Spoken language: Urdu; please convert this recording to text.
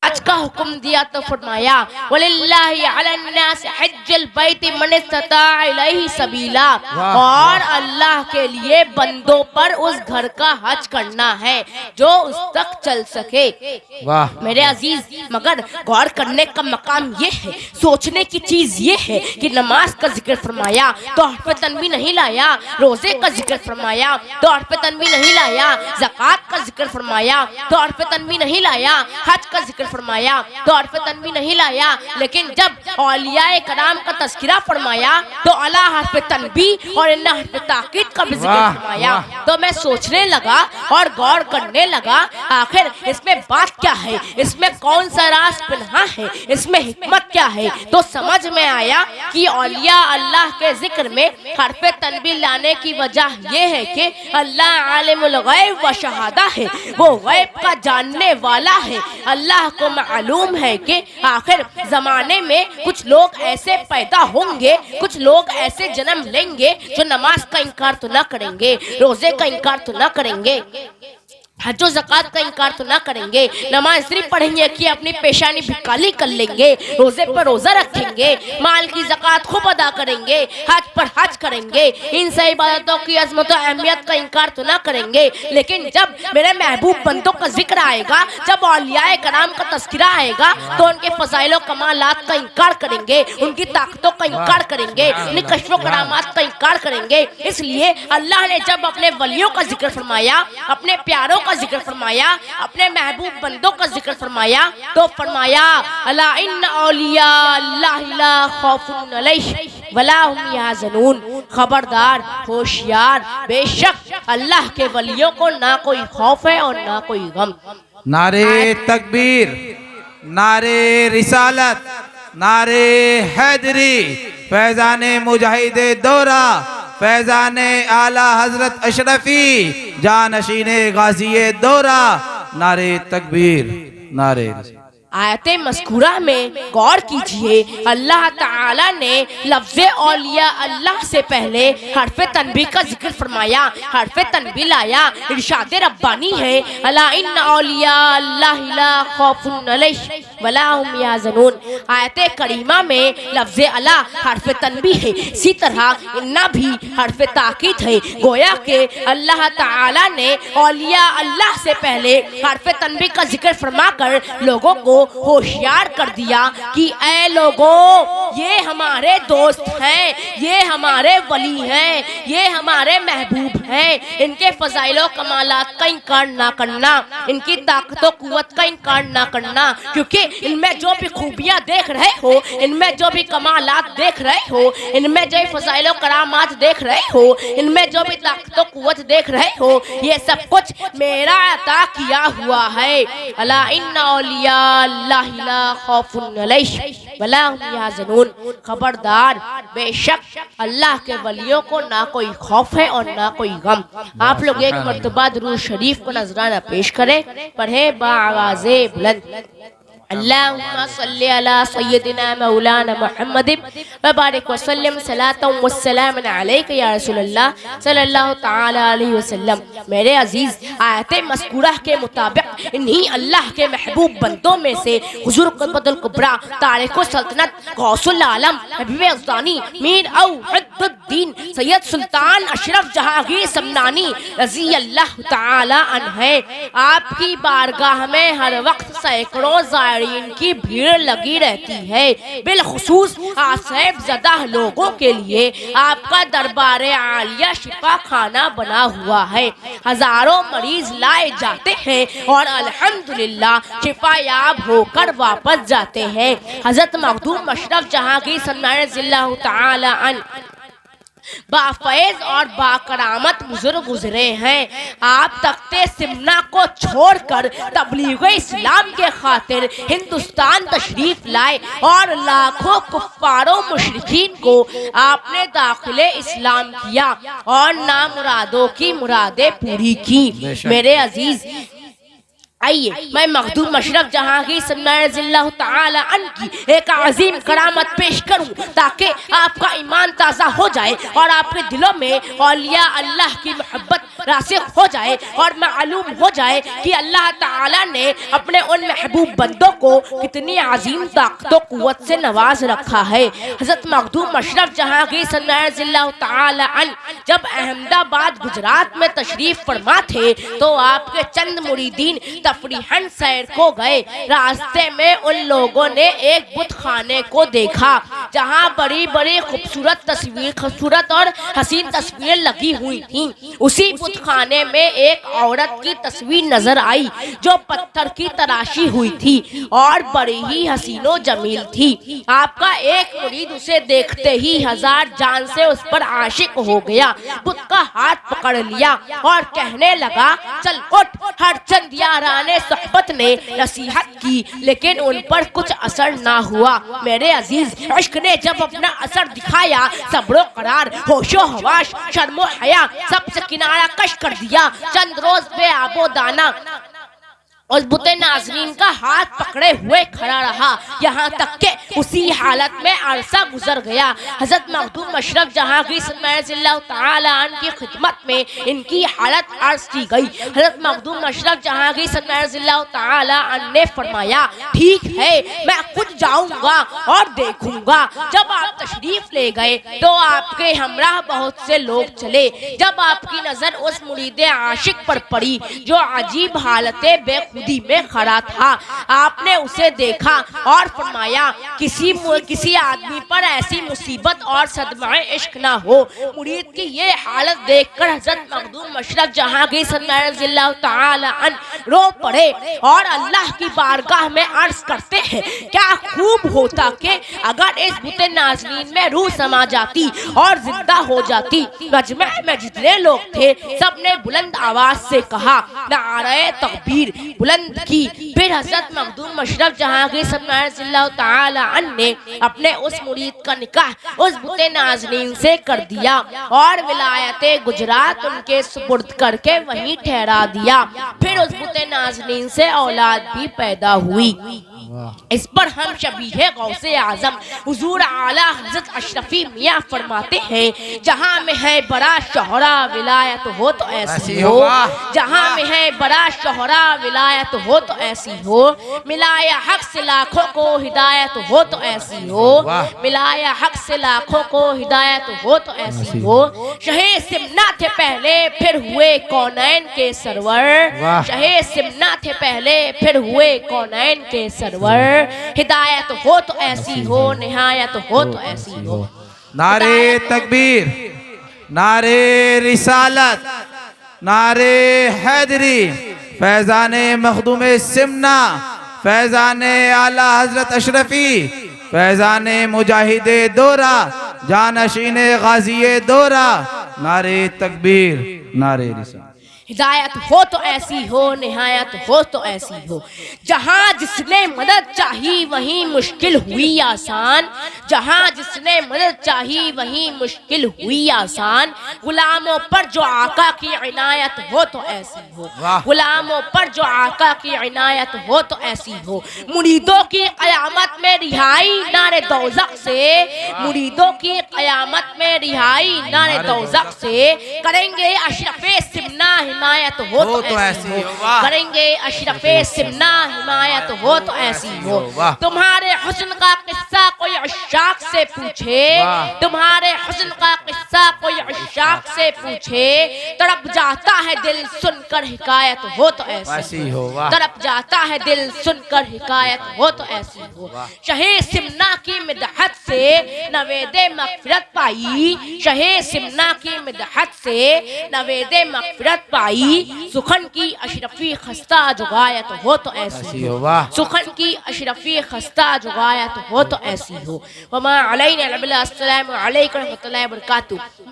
حج کا حکم دیا تو فرمایا وَلِلَّهِ عَلَى النَّاسِ حِجُّ الْبَيْتِ مَنِ اسْتَطَاعَ إِلَيْهِ سَبِيلًا، اور اللہ کے لیے بندوں پر اس گھر کا حج کرنا ہے جو اس تک چل سکے۔ میرے عزیز، مگر غور کرنے کا مقام یہ ہے، سوچنے کی چیز یہ ہے کہ نماز کا ذکر فرمایا تو حرف تنبیہ نہیں لایا، روزے کا ذکر فرمایا تو حرف تنبیہ نہیں لایا، زکوٰۃ کا ذکر فرمایا تو حرف تنبیہ نہیں لایا، حج کا ذکر فرمایا تو حرف تنبیہ نہیں لایا، لیکن جب اولیاء کرام کا تذکرہ فرمایا تو اعلیٰ حرف تنبیہ اور انہ حرف تاکید کا بھی ذکر فرمایا۔ تو میں سوچنے لگا اور غور کرنے لگا آخر اس میں بات کیا ہے، اس میں کون سا راز پنہاں ہے، اس میں حکمت کیا ہے۔ تو سمجھ میں آیا کہ اولیاء اللہ کے ذکر میں حرف تنبیہ لانے کی وجہ یہ ہے کہ اللہ عالم الغیب و شہادہ ہے، وہ غیب کا جاننے والا ہے۔ اللہ کو معلوم ہے کہ آخر زمانے میں کچھ لوگ ایسے پیدا ہوں گے، کچھ لوگ ایسے جنم لیں گے جو نماز کا انکار تو نہ کریں گے، روزے کا انکار تو نہ کریں گے، حج و زکوٰۃ کا انکار تو نہ کریں گے، نماز صرف پڑھیں گے کہ اپنی پیشانی بھی کالی کر لیں گے، روزے پر روزہ رکھیں گے، مال کی زکوٰۃ خوب ادا کریں گے، حج پر حج کریں گے، ان سے عبادتوں کی عظمت و اہمیت کا انکار تو نہ کریں گے۔ لیکن جب میرے محبوب بندوں کا ذکر آئے گا، جب اولیاء کرام کا تذکرہ آئے گا تو ان کے فضائل و کمالات کا انکار کریں گے، ان کی طاقتوں کا انکار کریں گے، ان کی کشف و کرامات کا انکار کریں گے۔ اس لیے اللہ نے جب اپنے ولیوں کا ذکر فرمایا، اپنے پیاروں کا ذکر فرمایا، اپنے محبوب بندوں کا ذکر فرمایا تو فرمایا الا ان اولیاء اللہ لا خوف علیہم ولا هم یحزنون، خبردار، ہوشیار، بے شک اللہ کے ولیوں کو نہ کوئی خوف ہے اور نہ کوئی غم۔ نعرہ تکبیر، نعرہ رسالت، نعرہ حیدری، فیضان مجاہد دورہ، فیضان اعلیٰ حضرت اشرفی، جانشین غازی دورہ، نعرہ تکبیر، نعرہ رسالت۔ آیت مذکورہ میں غور کیجئے، اللہ تعالیٰ نے لفظ اولیاء اللہ سے پہلے حرف تنبیہ کا ذکر فرمایا، حرف تنبیہ لایا، ارشاد ربانی ہے الا ان اولیاء اللہ لا خوف علیہم ولا هم یحزنون۔ آیت کریمہ میں لفظ الا حرف تنبیہ ہے، اسی طرح انا بھی حرف تاکید ہے، گویا کہ اللہ تعالیٰ نے اولیاء اللہ سے پہلے حرف تنبیہ کا ذکر فرما کر لوگوں کو ہوشیار کر دیا کہ اے لوگوں، یہ ہمارے دوست ہیں، یہ ہمارے ولی ہیں، یہ ہمارے محبوب ہیں، ان کے فضائل و کمالات کا انکار نہ کرنا، ان کی طاقت و قوت کا انکار نہ کرنا، کیونکہ ان میں جو بھی خوبیاں دیکھ رہے ہو، ان میں جو بھی کمالات دیکھ رہے ہو، ان میں جو فضائل و کرامات دیکھ رہے ہو، ان میں جو بھی طاقت و قوت دیکھ رہے ہو، یہ سب کچھ میرا عطا کیا ہوا ہے۔ الا ان اولیاء اللہ لا خوف علیہم ولا هم یحزنون، خبردار، بے شک اللہ کے ولیوں کو نہ کوئی خوف ہے اور نہ کوئی غم۔ آپ لوگ ایک مرتبہ درود شریف کو نذرانہ پیش کریں، پڑھیں بآواز بلند۔ اللہم صلی علی سیدنا مولانا محمد وبارک وسلم صلاۃ والسلام علیک یا رسول اللہ صلی اللہ تعالی علیہ وسلم۔ میرے عزیز، آیت مذکورہ کے مطابق انہی اللہ کے محبوب بندوں میں سے حضور قطب الکبریٰ تارک السلطنت غوث العالم حبیب افغانی میر اوحد الدین سید سلطان اشرف جہانگیر سمنانی رضی اللہ تعالی عنہ، آپ کی بارگاہ میں ہر وقت سینکڑوں زائرین کی بھیڑ لگی رہتی ہے، بالخصوص آصف زدہ لوگوں کے لیے آپ کا دربار عالیہ شفا خانہ بنا ہوا ہے۔ ہزاروں مریض لائے جاتے ہیں اور الحمدللہ شفا یاب ہو کر واپس جاتے ہیں۔ حضرت مخدوم اشرف جہانگیر سمنانی رضی اللہ تعالی عنہ بافیض اور باکرامت بزرگ گزرے ہیں۔ آپ تخت سمنا کو چھوڑ کر تبلیغ اسلام کے خاطر ہندوستان تشریف لائے اور لاکھوں کفار و مشرکین کو آپ نے داخل اسلام کیا اور نامرادوں کی مرادیں پوری کی۔ میرے عزیز، آئیے میں مخدوم اشرف جہانگیر سمنانی رضی اللہ تعالی عنہ کی ایک عظیم کرامت پیش کروں تاکہ آپ کا ایمان تازہ ہو جائے اور آپ کے دلوں میں اولیاء اللہ کی محبت راسخ ہو جائے اور معلوم ہو جائے کہ اللہ تعالیٰ نے اپنے ان محبوب بندوں کو کتنی عظیم طاقت و قوت سے نواز رکھا ہے۔ حضرت مخدوم اشرف جہانگیر صلی اللہ تعالی عنہ جب احمد آباد گجرات میں تشریف فرما تھے تو آپ کے چند مریدین تفریحاً سیر کو گئے۔ راستے میں ان لوگوں نے ایک بت خانے کو دیکھا جہاں بڑی بڑی خوبصورت اور حسین تصویریں لگی ہوئی تھیں۔ اسی بت خانے میں ایک عورت کی تصویر نظر آئی جو پتھر کی تراشی ہوئی تھی اور بڑی ہی حسین و جمیل تھی۔ آپ کا ایک مرید اسے دیکھتے ہی ہزار جان سے اس پر عاشق ہو گیا، بت کا ہاتھ پکڑ لیا اور کہنے لگا چل اٹھ۔ ہر چند یاران صحبت نے نصیحت کی لیکن ان پر کچھ اثر نہ ہوا۔ میرے عزیز، عشق نے جب اپنا اثر دکھایا، صبر و قرار، ہوش و حواس، شرم و حیا سب سے کنارہ کش کر دیا۔ چند روز بے آب و دانہ اس بت نازنین کا ہاتھ پکڑے ہوئے کھڑا رہا یہاں تک کہ اسی حالت میں عرصہ گزر گیا۔ حضرت مخدوم اشرف جہانگیر صلی اللہ تعالی عنہ کی خدمت میں ان کی حالت عرض کی گئی۔ حضرت مخدوم اشرف جہانگیر صلی اللہ تعالی عنہ نے فرمایا ٹھیک ہے میں خود جاؤں گا اور دیکھوں گا۔ جب آپ تشریف لے گئے تو آپ کے ہمراہ بہت سے لوگ چلے۔ جب آپ کی نظر اس مرید عاشق پر پڑی جو عجیب حالت بے خودی میں کھڑا تھا، آپ نے اسے دیکھا اور فرمایا کسی آدمی پر ایسی مصیبت اور صدمہ عشق نہ ہو۔ مرید کی یہ حالت دیکھ کر حضرت مخدوم اشرف جہانگیر صلی اللہ تعالی عنہ رو پڑے اور اللہ کی بارگاہ میں عرض کرتے ہیں کیا خوب ہوتا کہ اگر اس بت نازنین میں روح سما جاتی اور زندہ ہو جاتی۔ مجمع میں جتنے لوگ تھے سب نے بلند آواز سے کہا نعرہ تکبیر بلند کی۔ پھر حضرت مخدوم اشرف جہانگیر صلی اللہ تعالی عنہ نے اپنے اس مرید کا نکاح اس بت نازنین سے کر دیا اور ولایت گجرات ان کے سپرد کر کے وہیں ٹھہرا دیا۔ پھر اس بت نازنین سے اولاد بھی پیدا ہوئی۔ اس پر ہم شبیہ غوث اعظم حضور اعلیٰ حضرت اشرفی میاں فرماتے ہیں جہاں میں ہے بڑا شہرا ولایت ہو تو ایسی ہو، جہاں میں ہے بڑا شہرا ولایت ہو تو ایسی ہو، ملایا حق سے لاکھوں کو ہدایت ہو تو ایسی ہو، ملایا حق سے لاکھوں کو ہدایت ہو تو ایسی ہو۔ شہ سمنا تھے پہلے پھر ہوئے کونین کے سرور، شہ سمنا تھے پہلے پھر ہوئے کونین کے سرور، ہدایت ہو تو ایسی ہو، نہایت ہو تو ایسی ہو۔ نعرے تکبیر، نعرے رسالت، نعرے حیدری، فیضان مخدوم سمنا، فیضان اعلیٰ حضرت اشرفی، فیضان مجاہد دورہ، جانشین غازی دورہ، نعرے تکبیر، نعرے رسالت۔ ہدایت ہو تو ایسی ہو، نہایت ہو تو ایسی ہو۔ جہاں جس نے مدد چاہی وہیں مشکل ہوئی آسان، جہاں جس نے مدد چاہی وہیں مشکل ہوئی آسان۔ غلاموں پر جو آقا کی عنایت ہو تو ایسی ہو، غلاموں پر جو آقا کی عنایت ہو تو ایسی ہو۔ مریدوں کی قیامت میں رہائی نار دوزخ سے، مریدوں کی قیامت میں رہائی نار دوزخ سے۔ کریں گے اشرف سمنا حمایت ہو تو ایسی ہو، کریں گے اشرف سمنا حمایت ہو تو ایسی ہو۔ تمہارے حسن کا قصہ کوئی عشاق سے پوچھے، تمہارے حسن کا قصہ کوئی عشاق سے پوچھے، تڑپ جاتا ہے دل سن کر حکایت ہو تو ایسی ہو، تڑپ جاتا ہے دل سن کر حکایت ہو تو ایسی ہو۔ شہ سمنا کی مدحت سے نوید مغفرت پائی، شہ سمنا کی مدحت سے نوید مغفرت پائی۔ سخن کی اشرفی خستہ جو غایت ہو تو ایسی ہو، سخن کی اشرفی خستہ جو غایت ہو تو ایسی ہو۔ وما علینا الا البلاغ۔ السلام علیکم ورحمۃ اللہ وبرکاتہ۔